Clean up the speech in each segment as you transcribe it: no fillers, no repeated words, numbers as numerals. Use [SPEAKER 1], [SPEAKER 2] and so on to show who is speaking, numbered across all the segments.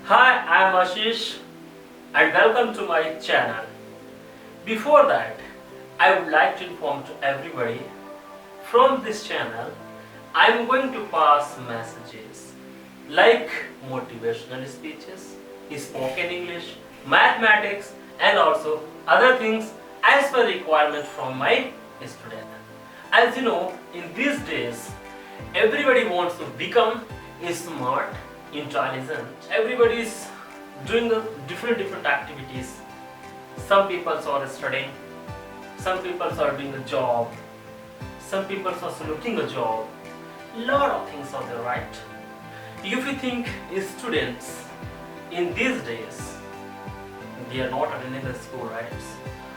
[SPEAKER 1] Hi, I am Ashish and welcome to my channel. Before that, I would like to inform to everybody from this channel I am going to pass messages like motivational speeches, spoken English, mathematics and also other things as per requirement from my student. As you know, in these days, everybody wants to become smart, intelligent. Everybody is doing different activities. Some people are studying, some people are doing a job, some people are also looking a job. Lot of things are there, right? If you think students in these days, they are not attending the school, right?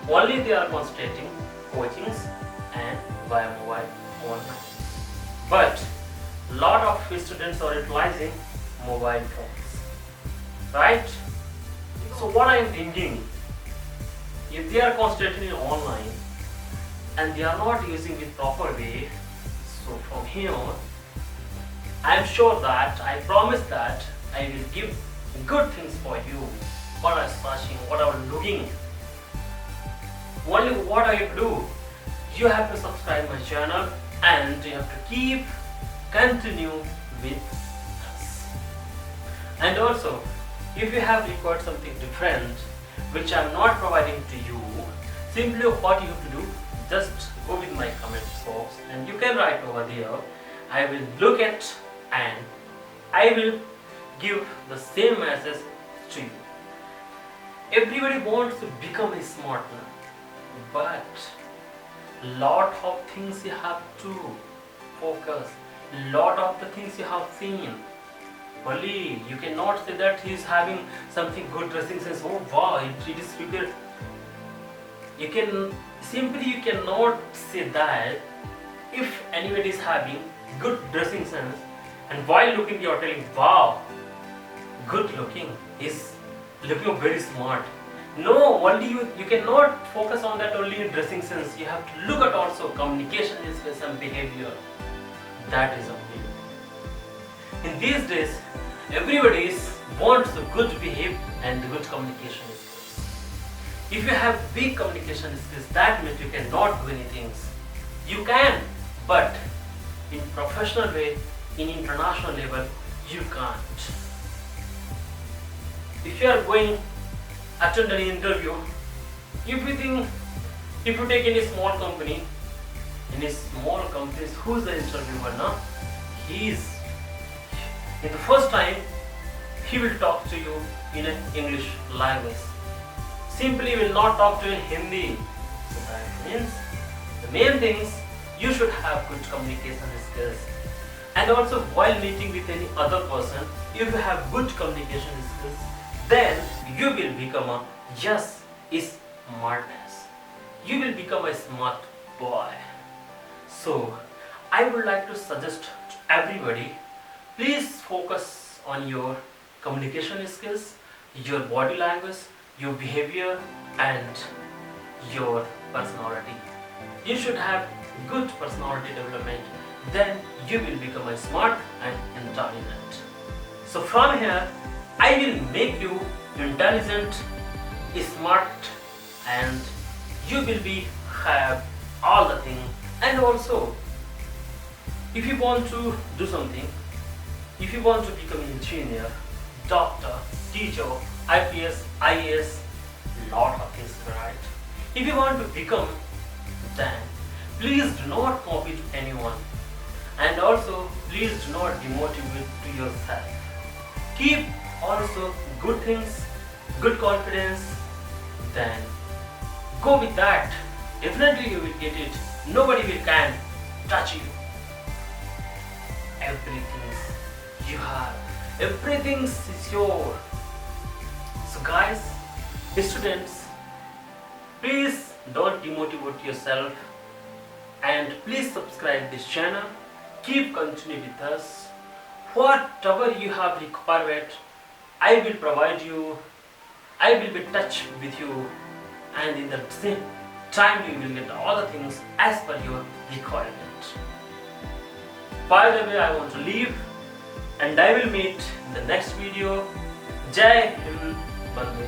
[SPEAKER 1] Only they are concentrating coachings and via mobile online. But lot of students are utilizing mobile phones, right? So what I am thinking, if they are concentrating online and they are not using it proper way, so from here on, I am sure that I promise that I will give good things for you. What are searching, what are looking. Only what I have to do, you have to subscribe my channel and you have to continue with us. And also, if you have required something different which I am not providing to you, simply what you have to do, just go with my comment box and you can write over there. I will look at and I will give the same message to you. Everybody wants to become a smart man, but lot of things you have to focus, lot of the things you have seen. Only you cannot say that he is having something good dressing sense. Oh wow, it is prepared. You cannot say that if anybody is having good dressing sense and while looking you are telling wow, good looking, is looking very smart. No, only you cannot focus on that only in dressing sense. You have to look at also communication skills and behavior. That is only. In these days, everybody wants a good behavior and good communication skills. If you have weak communication skills, that means you cannot do anything. You can, but in professional way, in international level, you can't. If you are going attend an interview, if you take any small company, who's the interviewer now? He's in the first time he will talk to you in an English language. Simply will not talk to you in Hindi. So that means the main things you should have good communication skills. And also while meeting with any other person, if you have good communication skills, then you will become a smartness. You will become a smart boy. So I would like to suggest to everybody, please focus on your communication skills, your body language, your behavior and your personality. You should have good personality development, then you will become a smart and intelligent. So from here, I will make you intelligent, smart and you will have all the things. And also, if you want to do something, if you want to become an engineer, doctor, teacher, IPS, IAS, lot of things, right? If you want to become, then please do not copy to anyone. And also, please do not demotivate to yourself. Keep also good things, good confidence, then go with that. Definitely you will get it. Nobody can touch you. Everything you have, everything is yours. So guys, students, please don't demotivate yourself and please subscribe this channel. Keep continue with us. Whatever you have required, I will provide you. I will be in touch with you, and in the same time you will get all the things as per your requirement. By the way, I want to leave and I will meet in the next video. Jai Hind, Vande